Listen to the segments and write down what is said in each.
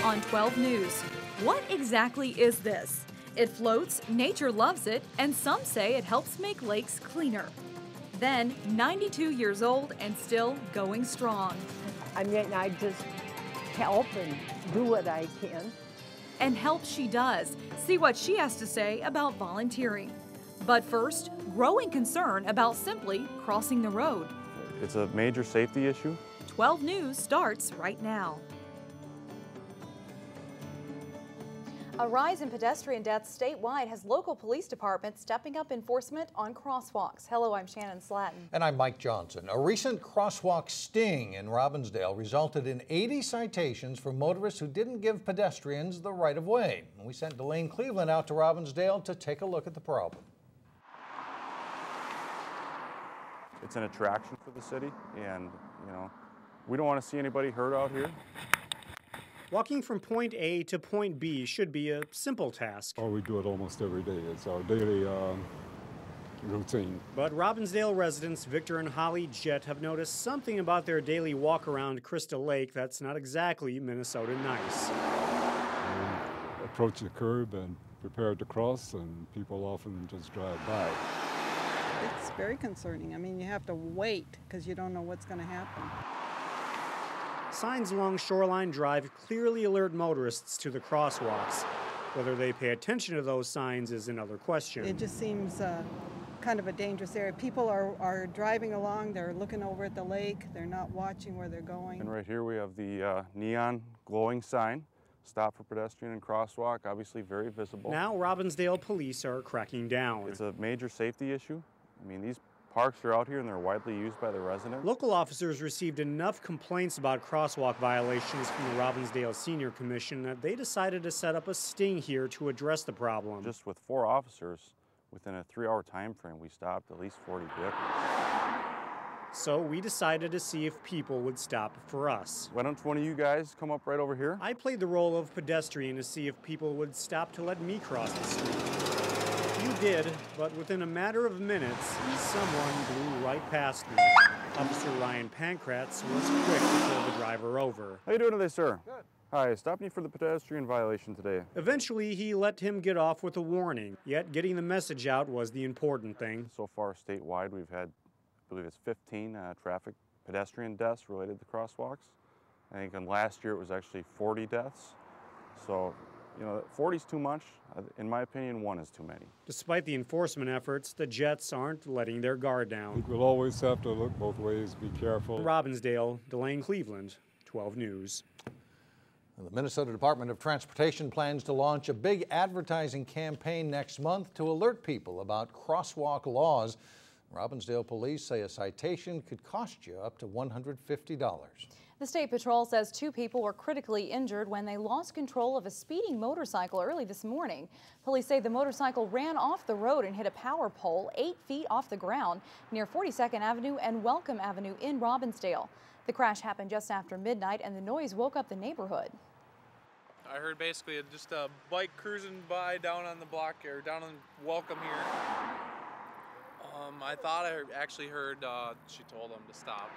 on 12 News. What exactly is this? It floats, nature loves it, and some say it helps make lakes cleaner. Then, 92 years old and still going strong. I mean, I just help and do what I can. And help she does. See what she has to say about volunteering. But first, growing concern about simply crossing the road. It's a major safety issue. 12 News starts right now. A rise in pedestrian deaths statewide has local police departments stepping up enforcement on crosswalks. Hello, I'm Shannon Slatton. And I'm Mike Johnson. A recent crosswalk sting in Robbinsdale resulted in 80 citations for motorists who didn't give pedestrians the right of way. We sent Delane Cleveland out to Robbinsdale to take a look at the problem. It's an attraction for the city, and we don't want to see anybody hurt out here. Walking from point A to point B should be a simple task. Oh, we do it almost every day. It's our daily routine. But Robbinsdale residents Victor and Holly Jett have noticed something about their daily walk around Crystal Lake that's not exactly Minnesota nice. We approach the curb and prepare to cross, and people often just drive by. It's very concerning. I mean, you have to wait because you don't know what's going to happen. Signs along Shoreline Drive clearly alert motorists to the crosswalks. Whether they pay attention to those signs is another question. It just seems kind of a dangerous area. People are driving along, they're looking over at the lake, they're not watching where they're going. And right here we have the neon glowing sign, stop for pedestrian and crosswalk, obviously very visible. Now Robbinsdale police are cracking down. It's a major safety issue. I mean, these parks are out here and they're widely used by the residents. Local officers received enough complaints about crosswalk violations from the Robbinsdale Senior Commission that they decided to set up a sting here to address the problem. Just with 4 officers, within a 3-hour time frame, we stopped at least 40 vehicles. So we decided to see if people would stop for us. Why don't one of you guys come up right over here? I played the role of pedestrian to see if people would stop to let me cross the street. You did, but within a matter of minutes, someone blew right past me. Officer Ryan Pankratz was quick to pull the driver over. How you doing today, sir? Good. Hi, stopping you for the pedestrian violation today. Eventually, he let him get off with a warning, yet getting the message out was the important thing. So far, statewide, we've had, I believe it's 15 traffic pedestrian deaths related to crosswalks. I think last year it was actually 40 deaths. So, 40 is too much. In my opinion, 1 is too many. Despite the enforcement efforts, the Jets aren't letting their guard I down. think we'll always have to look both ways, be careful. Robbinsdale, Delane Cleveland, 12 News. The Minnesota Department of Transportation plans to launch a big advertising campaign next month to alert people about crosswalk laws. Robbinsdale police say a citation could cost you up to $150. The State Patrol says 2 people were critically injured when they lost control of a speeding motorcycle early this morning. Police say the motorcycle ran off the road and hit a power pole 8 feet off the ground near 42nd Avenue and Welcome Avenue in Robbinsdale. The crash happened just after midnight and the noise woke up the neighborhood. I heard basically just a bike cruising by down on the block or down on Welcome here. I thought I actually heard she told him to stop.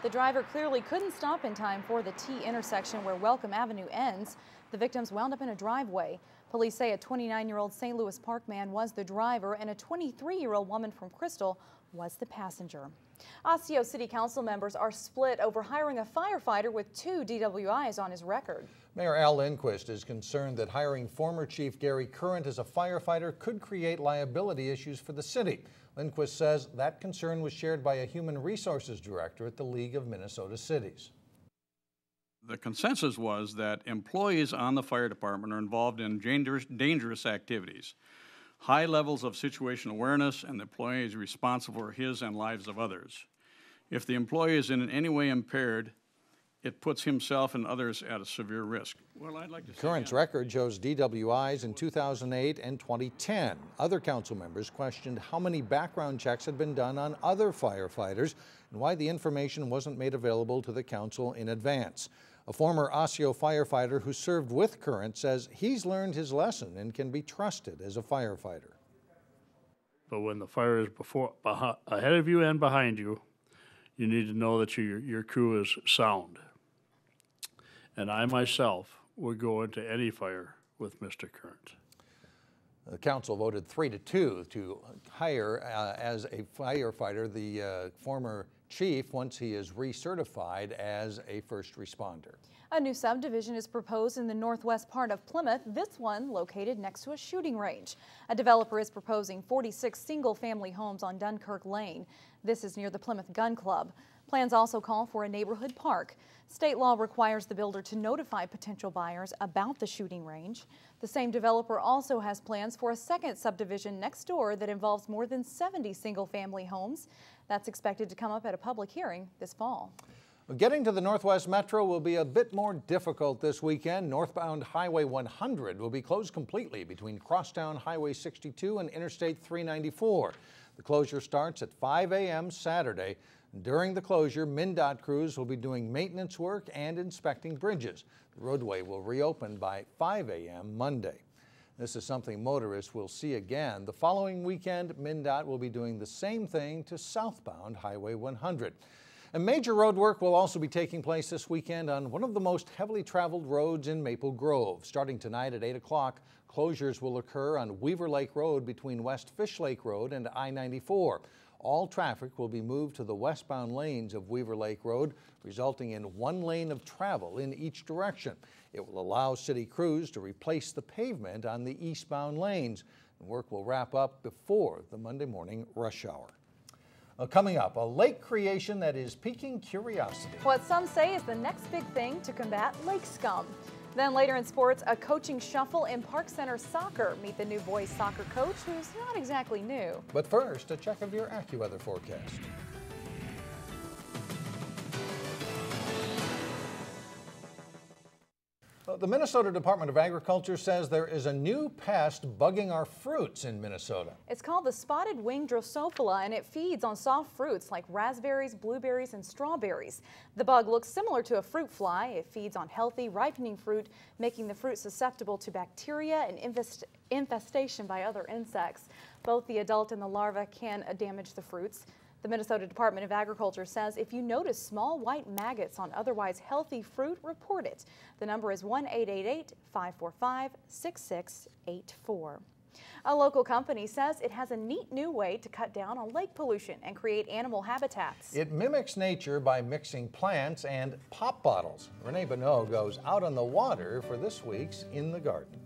The driver clearly couldn't stop in time for the T intersection where Welcome Avenue ends. The victims wound up in a driveway. Police say a 29-year-old St. Louis Park man was the driver and a 23-year-old woman from Crystal was the passenger. Osseo City Council members are split over hiring a firefighter with 2 DWIs on his record. Mayor Al Lindquist is concerned that hiring former Chief Gary Current as a firefighter could create liability issues for the city. Lindquist says that concern was shared by a human resources director at the League of Minnesota Cities. The consensus was that employees on the fire department are involved in dangerous activities, high levels of situational awareness, and the employee is responsible for his and lives of others. If the employee is in any way impaired, it puts himself and others at a severe risk. Well, I'd like to say Current's record shows DWIs in 2008 and 2010. Other council members questioned how many background checks had been done on other firefighters and why the information wasn't made available to the council in advance. A former Osseo firefighter who served with Current says he's learned his lesson and can be trusted as a firefighter. But when the fire is ahead of you and behind you, you need to know that your crew is sound. and I myself would go into any fire with Mr. Kearns. The council voted 3-2 to hire as a firefighter the former chief once he is recertified as a first responder. A new subdivision is proposed in the northwest part of Plymouth, this one located next to a shooting range. A developer is proposing 46 single-family homes on Dunkirk Lane. This is near the Plymouth Gun Club. Plans also call for a neighborhood park. State law requires the builder to notify potential buyers about the shooting range. The same developer also has plans for a second subdivision next door that involves more than 70 single-family homes. That's expected to come up at a public hearing this fall. Getting to the Northwest Metro will be a bit more difficult this weekend. Northbound Highway 100 will be closed completely between Crosstown Highway 62 and Interstate 394. The closure starts at 5 a.m. Saturday. During the closure, MnDOT crews will be doing maintenance work and inspecting bridges. The roadway will reopen by 5 a.m. Monday. This is something motorists will see again. The following weekend, MnDOT will be doing the same thing to southbound Highway 100. A major road work will also be taking place this weekend on one of the most heavily traveled roads in Maple Grove. Starting tonight at 8 o'clock, closures will occur on Weaver Lake Road between West Fish Lake Road and I-94. All traffic will be moved to the westbound lanes of Weaver Lake Road, resulting in one lane of travel in each direction. It will allow city crews to replace the pavement on the eastbound lanes. Work will wrap up before the Monday morning rush hour. Coming up, a lake creation that is piquing curiosity. What some say is the next big thing to combat lake scum. Then later in sports, a coaching shuffle in Park Center soccer. Meet the new boys soccer coach, who's not exactly new. But first, a check of your AccuWeather forecast. The Minnesota Department of Agriculture says there is a new pest bugging our fruits in Minnesota. It's called the spotted winged Drosophila, and it feeds on soft fruits like raspberries, blueberries, and strawberries. The bug looks similar to a fruit fly. It feeds on healthy, ripening fruit, making the fruit susceptible to bacteria and infestation by other insects. Both the adult and the larva can damage the fruits. The Minnesota Department of Agriculture says if you notice small white maggots on otherwise healthy fruit, report it. The number is 1-888-545-6684. A local company says it has a neat new way to cut down on lake pollution and create animal habitats. It mimics nature by mixing plants and pop bottles. Renee Bonneau goes out on the water for this week's In the Garden.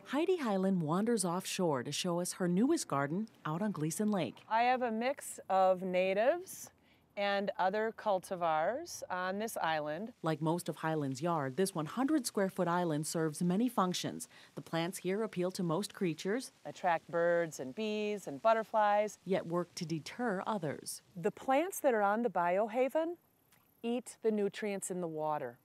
Heidi Highland wanders offshore to show us her newest garden out on Gleason Lake. I have a mix of natives and other cultivars on this island. Like most of Highland's yard, this 100-square-foot island serves many functions. The plants here appeal to most creatures, Attract birds and bees and butterflies, yet work to deter others. The plants that are on the biohaven eat the nutrients in the water,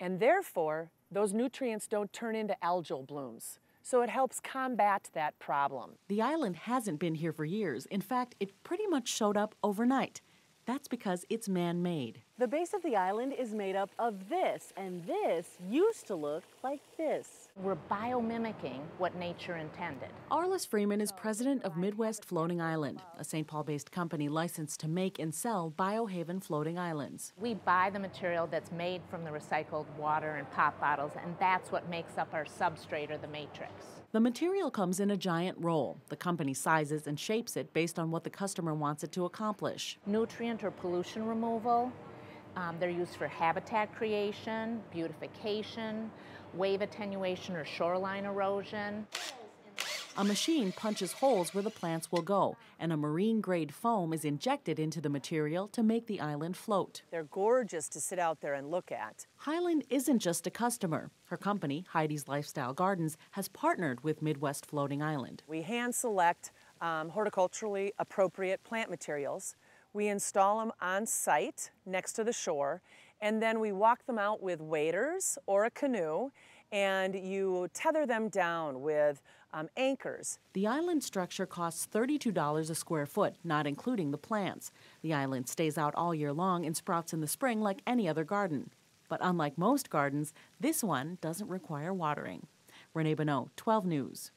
and therefore those nutrients don't turn into algal blooms. So it helps combat that problem. The island hasn't been here for years. In fact, it pretty much showed up overnight. That's because it's man-made. The base of the island is made up of this, and this used to look like this. We're biomimicking what nature intended. Arliss Freeman is president of Midwest Floating Island, a St. Paul-based company licensed to make and sell biohaven floating islands. We buy the material that's made from the recycled water and pop bottles, and that's what makes up our substrate or the matrix. The material comes in a giant roll. The company sizes and shapes it based on what the customer wants it to accomplish. Nutrient or pollution removal. They're used for habitat creation, beautification, wave attenuation or shoreline erosion. A machine punches holes where the plants will go, and a marine-grade foam is injected into the material to make the island float. They're gorgeous to sit out there and look at. Highland isn't just a customer. Her company, Heidi's Lifestyle Gardens, has partnered with Midwest Floating Island. We hand select horticulturally appropriate plant materials. We install them on site next to the shore, and then we walk them out with waders or a canoe, and you tether them down with anchors. The island structure costs $32 a square foot, not including the plants. The island stays out all year long and sprouts in the spring like any other garden. But unlike most gardens, this one doesn't require watering. Renee Bonneau, 12 News.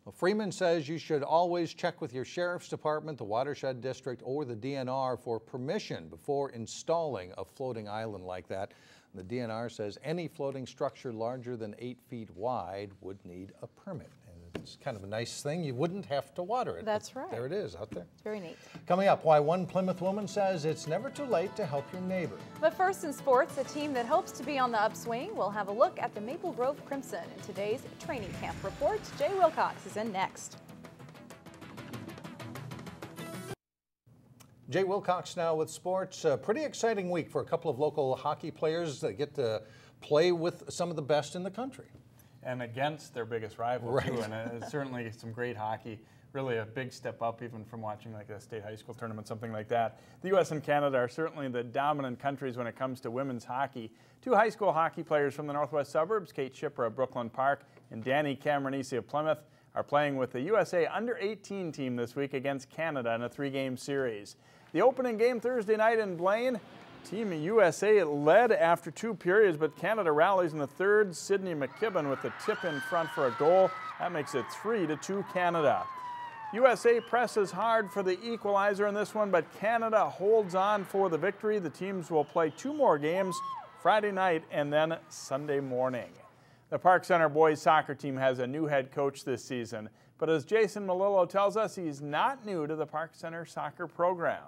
Well, Freeman says you should always check with your sheriff's department, the watershed district, or the DNR for permission before installing a floating island like that. The DNR says any floating structure larger than 8 feet wide would need a permit. And it's kind of a nice thing. You wouldn't have to water it. That's right. There it is out there. It's very neat. Coming up, why one Plymouth woman says it's never too late to help your neighbor. But first in sports, a team that hopes to be on the upswing will have a look at the Maple Grove Crimson in today's training camp report. Jay Wilcox is in next. Jay Wilcox now with sports. A pretty exciting week for a couple of local hockey players that get to play with some of the best in the country. And against their biggest rival, right. too. And certainly some great hockey. Really a big step up even from watching like a state high school tournament, something like that. The U.S. and Canada are certainly the dominant countries when it comes to women's hockey. Two high school hockey players from the northwest suburbs, Kate Schipper of Brooklyn Park and Danny Cameronese of Plymouth, are playing with the USA Under-18 team this week against Canada in a 3-game series. The opening game Thursday night in Blaine, Team USA led after 2 periods, but Canada rallies in the third. Sydney McKibben with the tip in front for a goal. That makes it 3-2 Canada. USA presses hard for the equalizer in this one, but Canada holds on for the victory. The teams will play 2 more games, Friday night and then Sunday morning. The Park Center boys soccer team has a new head coach this season, but as Jason Melillo tells us, he's not new to the Park Center soccer program.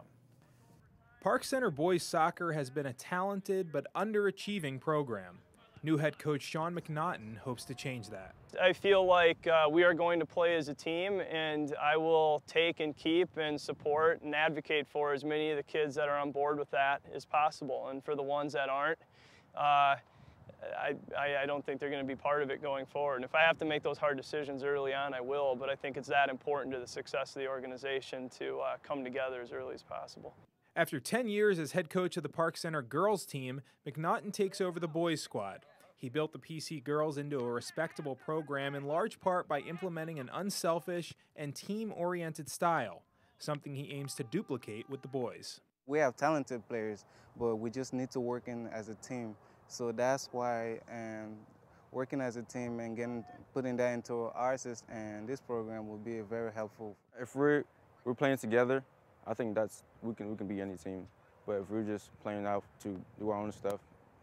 Park Center boys soccer has been a talented but underachieving program. New head coach Sean McNaughton hopes to change that. I feel like we are going to play as a team, and I will take and keep and support and advocate for as many of the kids that are on board with that as possible. And for the ones that aren't, I don't think they're going to be part of it going forward. And if I have to make those hard decisions early on, I will, but I think it's that important to the success of the organization to come together as early as possible. After 10 years as head coach of the Park Center girls team, McNaughton takes over the boys squad. He built the PC girls into a respectable program in large part by implementing an unselfish and team-oriented style, something he aims to duplicate with the boys. We have talented players, but we just need to work in as a team. So that's why working as a team and putting that into our system and this program will be very helpful. If we're playing together, I think we can be any team. But if we're just playing out to do our own stuff,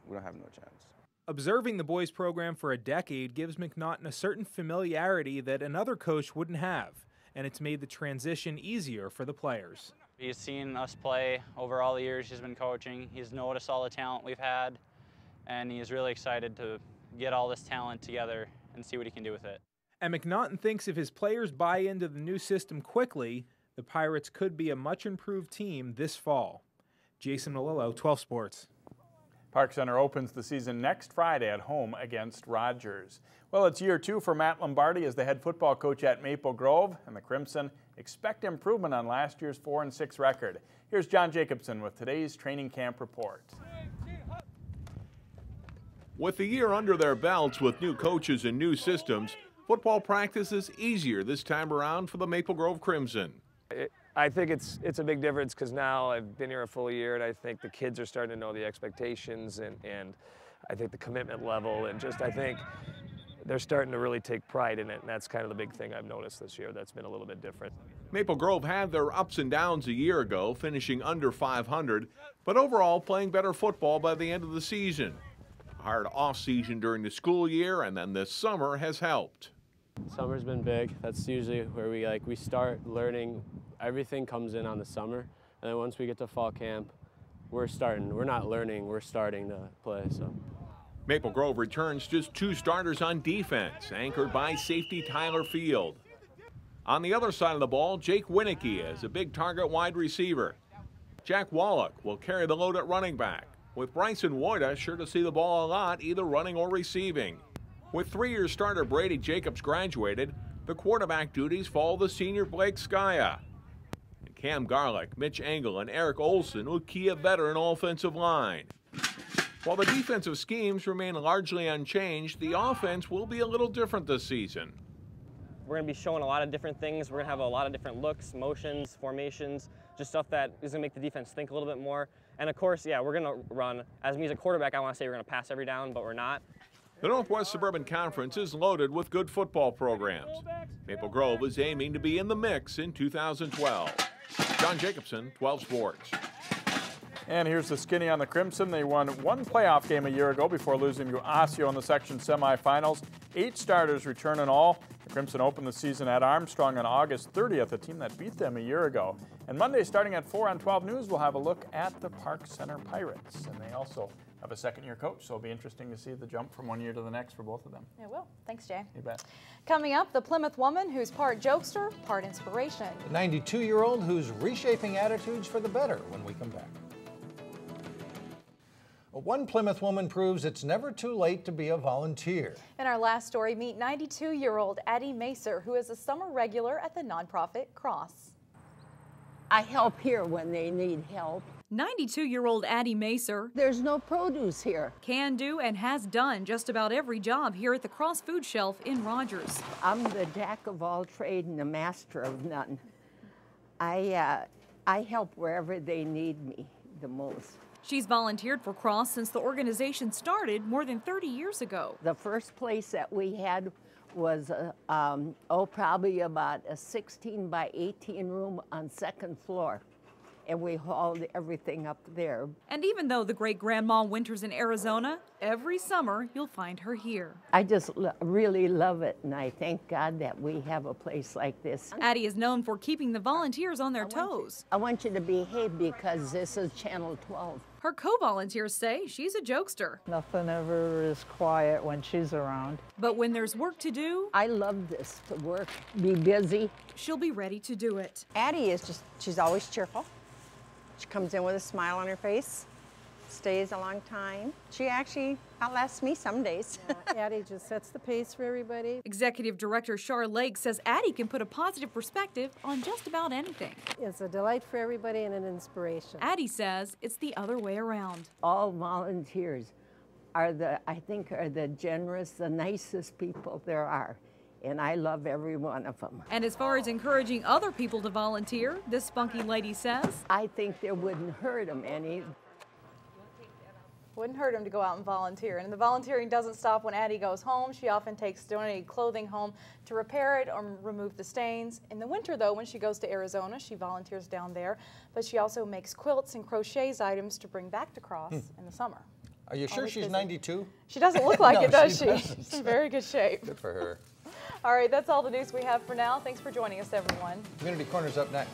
we don't have no chance. Observing the boys program for a decade gives McNaughton a certain familiarity that another coach wouldn't have, and it's made the transition easier for the players. He's seen us play over all the years he's been coaching. He's noticed all the talent we've had, and he's really excited to get all this talent together and see what he can do with it. And McNaughton thinks if his players buy into the new system quickly, the Pirates could be a much improved team this fall. Jason Melillo, 12 Sports. Park Center opens the season next Friday at home against Rogers. Well, it's year 2 for Matt Lombardi as the head football coach at Maple Grove, and the Crimson expect improvement on last year's 4-6 record. Here's John Jacobson with today's training camp report. With the year under their belts with new coaches and new systems, football practice is easier this time around for the Maple Grove Crimson. I think it's a big difference because now I've been here a full year, and I think the kids are starting to know the expectations and I think the commitment level, and just I think they're starting to really take pride in it, and that's kind of the big thing I've noticed this year that's been a little bit different. Maple Grove had their ups and downs a year ago, finishing under 500, but overall playing better football by the end of the season. A hard off-season during the school year, and then this summer has helped. Summer's been big. That's usually where we start learning. Everything comes in on the summer, and then once we get to fall camp, we're not learning, we're starting to play. So Maple Grove returns just 2 starters on defense, anchored by safety Tyler Field. On the other side of the ball, Jake Winicky is a big target wide receiver. Jack Wallach will carry the load at running back, with Bryson Woida sure to see the ball a lot, either running or receiving. With 3-year starter Brady Jacobs graduated, the quarterback duties fall to senior Blake Skaya. And Cam Garlick, Mitch Engel, and Eric Olson will key a veteran offensive line. While the defensive schemes remain largely unchanged, the offense will be a little different this season. We're going to be showing a lot of different things. We're going to have a lot of different looks, motions, formations, just stuff that is going to make the defense think a little bit more. And of course, yeah, we're going to run. As me as a quarterback, I want to say we're going to pass every down, but we're not. The Northwest Suburban Conference is loaded with good football programs. Maple Grove is aiming to be in the mix in 2012. John Jacobson, 12 Sports. And here's the skinny on the Crimson. They won one playoff game a year ago before losing to Osseo in the section semifinals. 8 starters return in all. The Crimson opened the season at Armstrong on August 30th, a team that beat them a year ago. And Monday, starting at 4 on 12 News, we'll have a look at the Park Center Pirates. And they also have a second-year coach, so it'll be interesting to see the jump from one year to the next for both of them. It will. Thanks, Jay. You bet. Coming up, the Plymouth woman who's part jokester, part inspiration. The 92-year-old who's reshaping attitudes for the better when we come back. One Plymouth woman proves it's never too late to be a volunteer. In our last story, meet 92-year-old Addie Macer, who is a summer regular at the nonprofit Cross. I help here when they need help. 92-year-old Addie Macer. There's no produce here. Can do and has done just about every job here at the Cross Food Shelf in Rogers. I'm the jack of all trade and the master of none. I help wherever they need me the most. She's volunteered for Cross since the organization started more than 30 years ago. The first place that we had was probably about a 16 by 18 room on second floor. And we hauled everything up there. And even though the great-grandma winters in Arizona, every summer you'll find her here. I just really love it, and I thank God that we have a place like this. Addie is known for keeping the volunteers on their toes. I want you to behave because this is Channel 12. Her co-volunteers say she's a jokester. Nothing ever is quiet when she's around. But when there's work to do, I love this, to work, be busy. She'll be ready to do it. Addie is she's always cheerful. She comes in with a smile on her face, stays a long time. She actually outlasts me some days. Addie just sets the pace for everybody. Executive Director Char Lake says Addie can put a positive perspective on just about anything. It's a delight for everybody and an inspiration. Addie says it's the other way around. All volunteers are the generous, the nicest people there are. And I love every one of them. And as far as encouraging other people to volunteer, this spunky lady says, I think it wouldn't hurt them any. Wouldn't hurt him to go out and volunteer. And the volunteering doesn't stop when Addie goes home. She often takes donated clothing home to repair it or remove the stains. In the winter, though, when she goes to Arizona, she volunteers down there. But she also makes quilts and crochets items to bring back to Cross in the summer. Are you sure she's 92? She doesn't look like No, it, does she? doesn't. She's in very good shape. Good for her. All right, that's all the news we have for now. Thanks for joining us, everyone. Community Corner's up next.